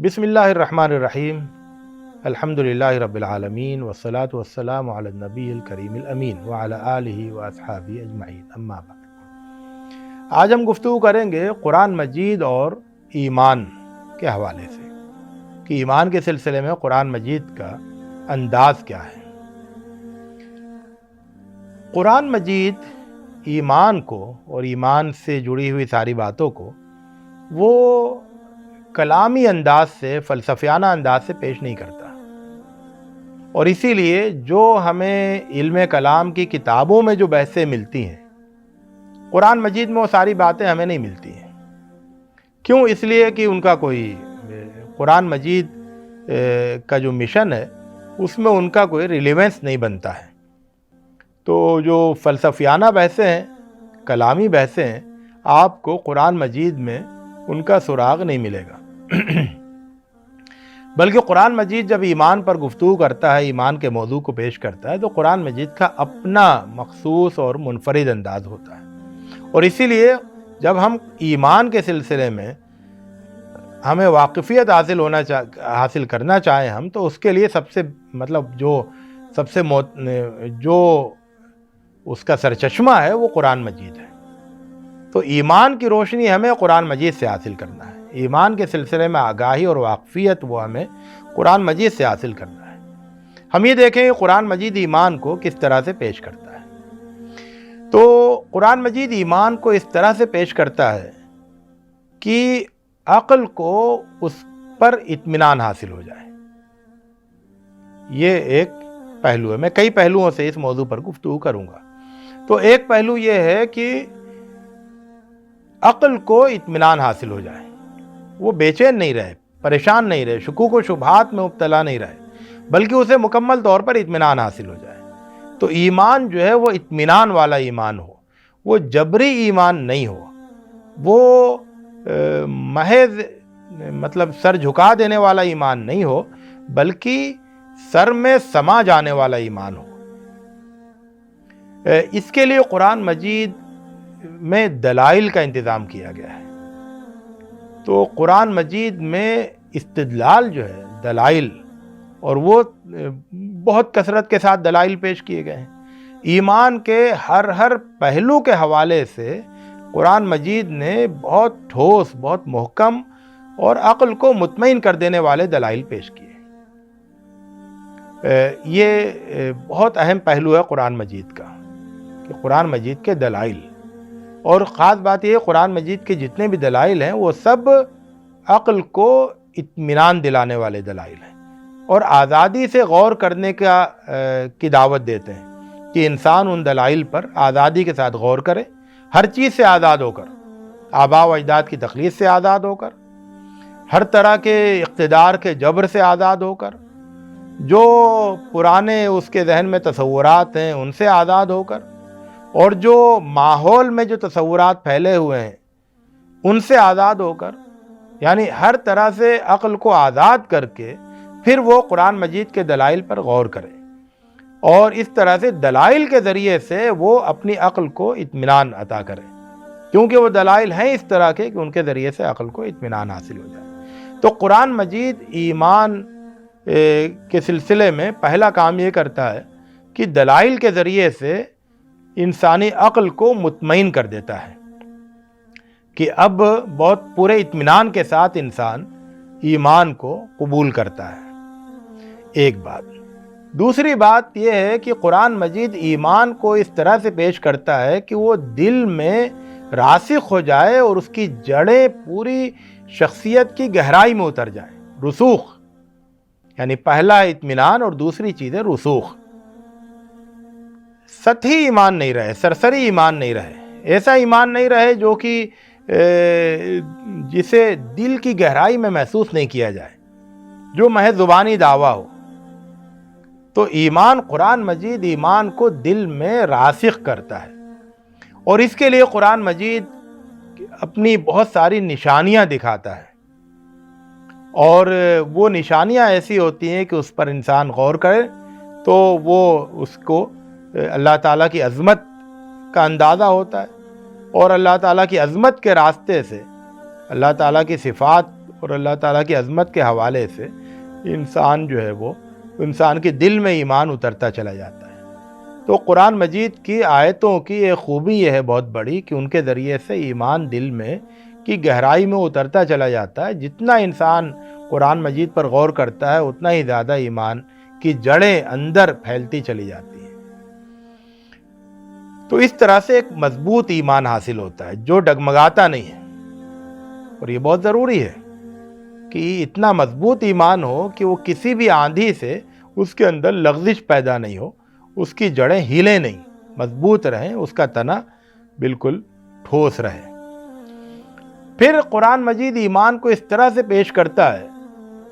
بسم اللہ الرحمن الرحیم الحمدللہ رب العالمین والصلاة والسلام علی النبی الکریم الامین وعلی آلہ واصحابہ اجمعین، اما بعد۔ آج ہم گفتگو کریں گے قرآن مجید اور ایمان کے حوالے سے کہ ایمان کے سلسلے میں قرآن مجید کا انداز کیا ہے۔ قرآن مجید ایمان کو اور ایمان سے جڑی ہوئی ساری باتوں کو وہ کلامی انداز سے، فلسفیانہ انداز سے پیش نہیں کرتا، اور اسی لیے جو ہمیں علم کلام کی کتابوں میں جو بحثیں ملتی ہیں، قرآن مجید میں وہ ساری باتیں ہمیں نہیں ملتی ہیں۔ کیوں؟ اس لیے کہ ان کا کوئی قرآن مجید کا جو مشن ہے اس میں ان کا کوئی ریلیونس نہیں بنتا ہے۔ تو جو فلسفیانہ بحثیں ہیں، کلامی بحثیں ہیں، آپ کو قرآن مجید میں ان کا سراغ نہیں ملے گا۔ بلکہ قرآن مجید جب ایمان پر گفتگو کرتا ہے، ایمان کے موضوع کو پیش کرتا ہے، تو قرآن مجید کا اپنا مخصوص اور منفرد انداز ہوتا ہے۔ اور اسی لیے جب ہم ایمان کے سلسلے میں ہمیں واقفیت حاصل کرنا چاہیں ہم، تو اس کے لیے جو اس کا سرچشمہ ہے وہ قرآن مجید ہے۔ تو ایمان کی روشنی ہمیں قرآن مجید سے حاصل کرنا ہے، ایمان کے سلسلے میں آگاہی اور واقفیت وہ ہمیں قرآن مجید سے حاصل کرنا ہے۔ ہم یہ دیکھیں کہ قرآن مجید ایمان کو کس طرح سے پیش کرتا ہے۔ تو قرآن مجید ایمان کو اس طرح سے پیش کرتا ہے کہ عقل کو اس پر اطمینان حاصل ہو جائے۔ یہ ایک پہلو ہے، میں کئی پہلوؤں سے اس موضوع پر گفتگو کروں گا۔ تو ایک پہلو یہ ہے کہ عقل کو اطمینان حاصل ہو جائے، وہ بے چین نہیں رہے، پریشان نہیں رہے، شکوک و شبہات میں مبتلا نہیں رہے، بلکہ اسے مکمل طور پر اطمینان حاصل ہو جائے۔ تو ایمان جو ہے وہ اطمینان والا ایمان ہو، وہ جبری ایمان نہیں ہو، وہ محض سر جھکا دینے والا ایمان نہیں ہو، بلکہ سر میں سما جانے والا ایمان ہو۔ اس کے لیے قرآن مجید میں دلائل کا انتظام کیا گیا ہے۔ تو قرآن مجید میں استدلال جو ہے، دلائل، اور وہ بہت کثرت کے ساتھ دلائل پیش کیے گئے ہیں۔ ایمان کے ہر پہلو کے حوالے سے قرآن مجید نے بہت ٹھوس، بہت محکم اور عقل کو مطمئن کر دینے والے دلائل پیش کیے۔ یہ بہت اہم پہلو ہے قرآن مجید کا کہ قرآن مجید کے دلائل، اور خاص بات یہ قرآن مجید کے جتنے بھی دلائل ہیں وہ سب عقل کو اطمینان دلانے والے دلائل ہیں، اور آزادی سے غور کرنے کی دعوت دیتے ہیں کہ انسان ان دلائل پر آزادی کے ساتھ غور کرے، ہر چیز سے آزاد ہو کر، آباء و اجداد کی تقلید سے آزاد ہو کر، ہر طرح کے اقتدار کے جبر سے آزاد ہو کر، جو پرانے اس کے ذہن میں تصورات ہیں ان سے آزاد ہو کر، اور جو ماحول میں جو تصورات پھیلے ہوئے ہیں ان سے آزاد ہو کر، یعنی ہر طرح سے عقل کو آزاد کر کے پھر وہ قرآن مجید کے دلائل پر غور کرے، اور اس طرح سے دلائل کے ذریعے سے وہ اپنی عقل کو اطمینان عطا کرے، کیونکہ وہ دلائل ہیں اس طرح کے کہ ان کے ذریعے سے عقل کو اطمینان حاصل ہو جائے۔ تو قرآن مجید ایمان کے سلسلے میں پہلا کام یہ کرتا ہے کہ دلائل کے ذریعے سے انسانی عقل کو مطمئن کر دیتا ہے کہ اب بہت پورے اطمینان کے ساتھ انسان ایمان کو قبول کرتا ہے۔ ایک بات۔ دوسری بات یہ ہے کہ قرآن مجید ایمان کو اس طرح سے پیش کرتا ہے کہ وہ دل میں راسخ ہو جائے اور اس کی جڑیں پوری شخصیت کی گہرائی میں اتر جائیں۔ رسوخ، یعنی پہلا اطمینان اور دوسری چیز ہے رسوخ۔ سطحی ایمان نہیں رہے، سرسری ایمان نہیں رہے، ایسا ایمان نہیں رہے جو کہ جسے دل کی گہرائی میں محسوس نہیں کیا جائے، جو محض زبانی دعویٰ ہو۔ تو ایمان، قرآن مجید ایمان کو دل میں راسخ کرتا ہے، اور اس کے لیے قرآن مجید اپنی بہت ساری نشانیاں دکھاتا ہے، اور وہ نشانیاں ایسی ہوتی ہیں کہ اس پر انسان غور کرے تو وہ اس کو اللہ تعالیٰ کی عظمت کا اندازہ ہوتا ہے، اور اللہ تعالیٰ کی عظمت کے راستے سے اللہ تعالیٰ کی صفات اور اللہ تعالیٰ کی عظمت کے حوالے سے انسان جو ہے وہ انسان کے دل میں ایمان اترتا چلا جاتا ہے۔ تو قرآن مجید کی آیتوں کی ایک خوبی یہ ہے بہت بڑی کہ ان کے ذریعے سے ایمان دل میں کی گہرائی میں اترتا چلا جاتا ہے۔ جتنا انسان قرآن مجید پر غور کرتا ہے اتنا ہی زیادہ ایمان کی جڑیں اندر پھیلتی چلی جاتی ہیں۔ تو اس طرح سے ایک مضبوط ایمان حاصل ہوتا ہے جو ڈگمگاتا نہیں ہے، اور یہ بہت ضروری ہے کہ اتنا مضبوط ایمان ہو کہ وہ کسی بھی آندھی سے اس کے اندر لغزش پیدا نہیں ہو، اس کی جڑیں ہلیں نہیں، مضبوط رہیں، اس کا تنا بالکل ٹھوس رہے۔ پھر قرآن مجید ایمان کو اس طرح سے پیش کرتا ہے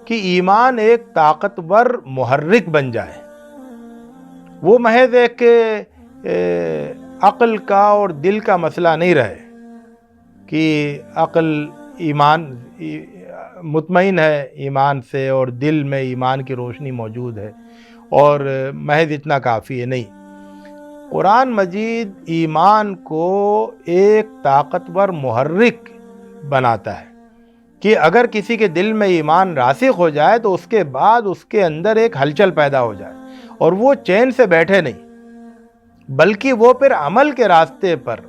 کہ ایمان ایک طاقتور محرک بن جائے، وہ محض ایک عقل کا اور دل کا مسئلہ نہیں رہے کہ عقل ایمان مطمئن ہے ایمان سے اور دل میں ایمان کی روشنی موجود ہے اور محض اتنا کافی ہے، نہیں۔ قرآن مجید ایمان کو ایک طاقتور محرک بناتا ہے کہ اگر کسی کے دل میں ایمان راسخ ہو جائے تو اس کے بعد اس کے اندر ایک ہلچل پیدا ہو جائے اور وہ چین سے بیٹھے نہیں، بلکہ وہ پھر عمل کے راستے پر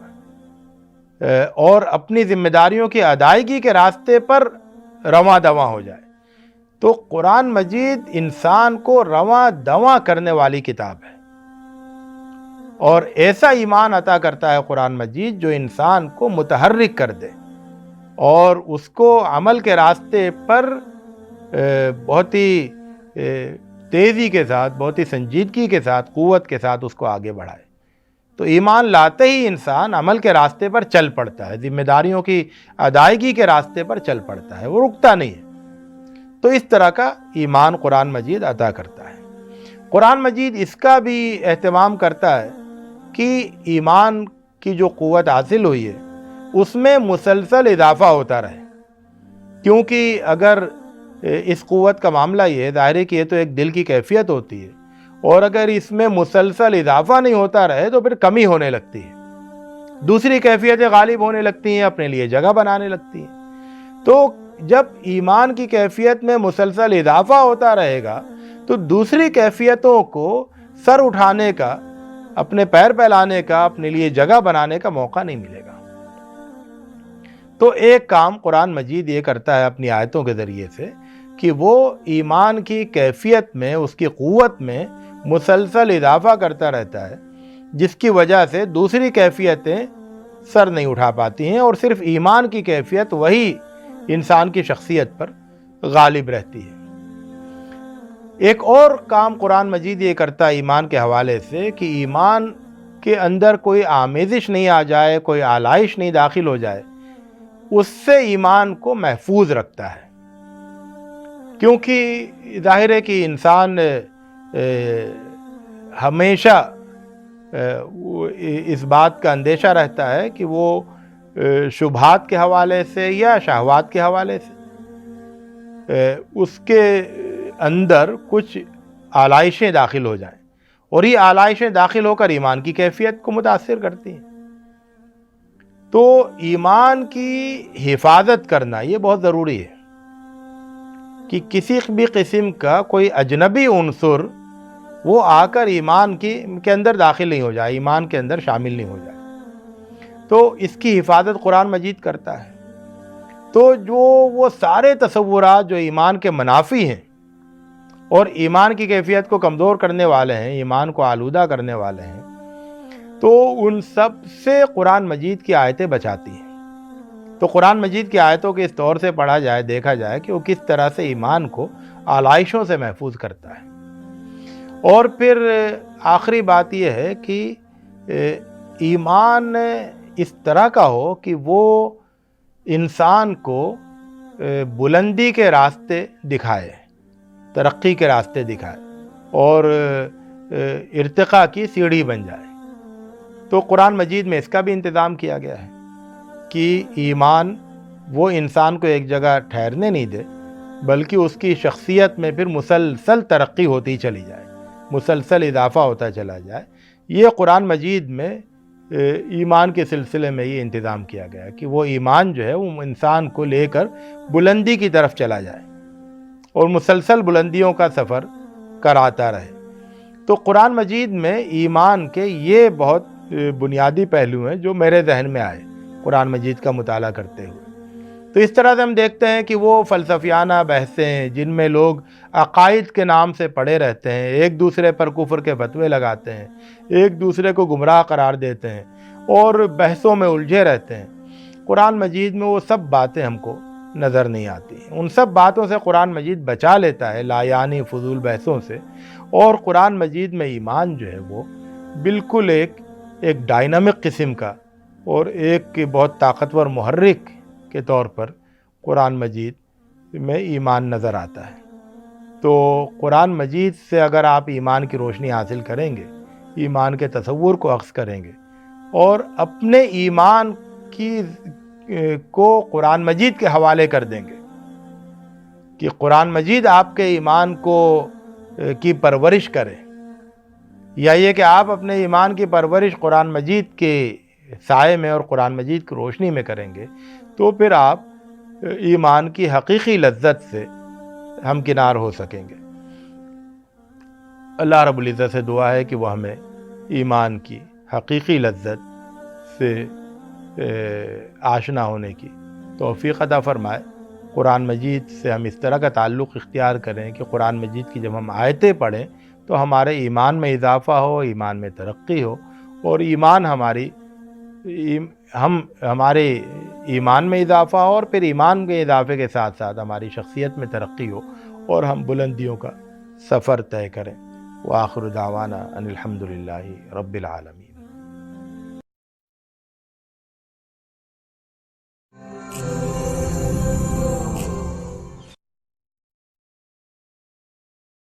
اور اپنی ذمہ داریوں کی ادائیگی کے راستے پر رواں دواں ہو جائے۔ تو قرآن مجید انسان کو رواں دواں کرنے والی کتاب ہے، اور ایسا ایمان عطا کرتا ہے قرآن مجید جو انسان کو متحرک کر دے اور اس کو عمل کے راستے پر بہت ہی تیزی کے ساتھ، بہت ہی سنجیدگی کے ساتھ، قوت کے ساتھ اس کو آگے بڑھائے۔ تو ایمان لاتے ہی انسان عمل کے راستے پر چل پڑتا ہے، ذمہ داریوں کی ادائیگی کے راستے پر چل پڑتا ہے، وہ رکتا نہیں ہے۔ تو اس طرح کا ایمان قرآن مجید عطا کرتا ہے۔ قرآن مجید اس کا بھی اہتمام کرتا ہے کہ ایمان کی جو قوت حاصل ہوئی ہے اس میں مسلسل اضافہ ہوتا رہے، کیونکہ اگر اس قوت کا معاملہ یہ ہے، ظاہر ہے کہ یہ تو ایک دل کی کیفیت ہوتی ہے، اور اگر اس میں مسلسل اضافہ نہیں ہوتا رہے تو پھر کمی ہونے لگتی ہے، دوسری کیفیتیں غالب ہونے لگتی ہیں، اپنے لیے جگہ بنانے لگتی ہیں۔ تو جب ایمان کی کیفیت میں مسلسل اضافہ ہوتا رہے گا تو دوسری کیفیتوں کو سر اٹھانے کا، اپنے پیر پھیلانے کا، اپنے لیے جگہ بنانے کا موقع نہیں ملے گا۔ تو ایک کام قرآن مجید یہ کرتا ہے اپنی آیتوں کے ذریعے سے کہ وہ ایمان کی کیفیت میں، اس کی قوت میں مسلسل اضافہ کرتا رہتا ہے، جس کی وجہ سے دوسری کیفیتیں سر نہیں اٹھا پاتی ہیں اور صرف ایمان کی کیفیت وہی انسان کی شخصیت پر غالب رہتی ہے۔ ایک اور کام قرآن مجید یہ کرتا ہے ایمان کے حوالے سے کہ ایمان کے اندر کوئی آمیزش نہیں آ جائے، کوئی آلائش نہیں داخل ہو جائے، اس سے ایمان کو محفوظ رکھتا ہے۔ کیونکہ ظاہر ہے کہ انسان ہمیشہ اس بات کا اندیشہ رہتا ہے کہ وہ شبہات کے حوالے سے یا شہوات کے حوالے سے اس کے اندر کچھ آلائشیں داخل ہو جائیں، اور یہ آلائشیں داخل ہو کر ایمان کی کیفیت کو متاثر کرتی ہیں۔ تو ایمان کی حفاظت کرنا یہ بہت ضروری ہے کہ کسی بھی قسم کا کوئی اجنبی عنصر وہ آ کر ایمان کے اندر داخل نہیں ہو جائے، ایمان کے اندر شامل نہیں ہو جائے۔ تو اس کی حفاظت قرآن مجید کرتا ہے۔ تو جو وہ سارے تصورات جو ایمان کے منافی ہیں اور ایمان کی کیفیت کو کمزور کرنے والے ہیں، ایمان کو آلودہ کرنے والے ہیں، تو ان سب سے قرآن مجید کی آیتیں بچاتی ہیں۔ تو قرآن مجید کی آیتوں کے اس طور سے پڑھا جائے، دیکھا جائے کہ وہ کس طرح سے ایمان کو آلائشوں سے محفوظ کرتا ہے۔ اور پھر آخری بات یہ ہے کہ ایمان اس طرح کا ہو کہ وہ انسان کو بلندی کے راستے دکھائے، ترقی کے راستے دکھائے اور ارتقاء کی سیڑھی بن جائے۔ تو قرآن مجید میں اس کا بھی انتظام کیا گیا ہے کہ ایمان وہ انسان کو ایک جگہ ٹھہرنے نہیں دے، بلکہ اس کی شخصیت میں پھر مسلسل ترقی ہوتی چلی جائے، مسلسل اضافہ ہوتا چلا جائے۔ یہ قرآن مجید میں ایمان کے سلسلے میں یہ انتظام کیا گیا کہ وہ ایمان جو ہے وہ انسان کو لے کر بلندی کی طرف چلا جائے اور مسلسل بلندیوں کا سفر کراتا رہے۔ تو قرآن مجید میں ایمان کے یہ بہت بنیادی پہلو ہیں جو میرے ذہن میں آئے قرآن مجید کا مطالعہ کرتے ہوئے۔ تو اس طرح سے ہم دیکھتے ہیں کہ وہ فلسفیانہ بحثیں جن میں لوگ عقائد کے نام سے پڑے رہتے ہیں، ایک دوسرے پر کفر کے فتوے لگاتے ہیں، ایک دوسرے کو گمراہ قرار دیتے ہیں اور بحثوں میں الجھے رہتے ہیں، قرآن مجید میں وہ سب باتیں ہم کو نظر نہیں آتی۔ ان سب باتوں سے قرآن مجید بچا لیتا ہے، لا یعنی فضول بحثوں سے، اور قرآن مجید میں ایمان جو ہے وہ بالکل ایک ڈائنامک قسم کا اور ایک بہت طاقتور محرک کے طور پر قرآن مجید میں ایمان نظر آتا ہے۔ تو قرآن مجید سے اگر آپ ایمان کی روشنی حاصل کریں گے، ایمان کے تصور کو اخذ کریں گے اور اپنے ایمان کو قرآن مجید کے حوالے کر دیں گے کہ قرآن مجید آپ کے ایمان کی پرورش کرے، یا یہ کہ آپ اپنے ایمان کی پرورش قرآن مجید کے سائے میں اور قرآن مجید کی روشنی میں کریں گے، تو پھر آپ ایمان کی حقیقی لذت سے ہمکنار ہو سکیں گے۔ اللہ رب العزت سے دعا ہے کہ وہ ہمیں ایمان کی حقیقی لذت سے آشنا ہونے کی توفیق عطا فرمائے۔ قرآن مجید سے ہم اس طرح کا تعلق اختیار کریں کہ قرآن مجید کی جب ہم آیتیں پڑھیں تو ہمارے ایمان میں اضافہ ہو، ایمان میں ترقی ہو، اور ایمان ہمارے ایمان میں اضافہ ہو، اور پھر ایمان کے اضافے کے ساتھ ساتھ ہماری شخصیت میں ترقی ہو اور ہم بلندیوں کا سفر طے کریں۔ وآخر دعوانا ان الحمد للہ رب العالمین۔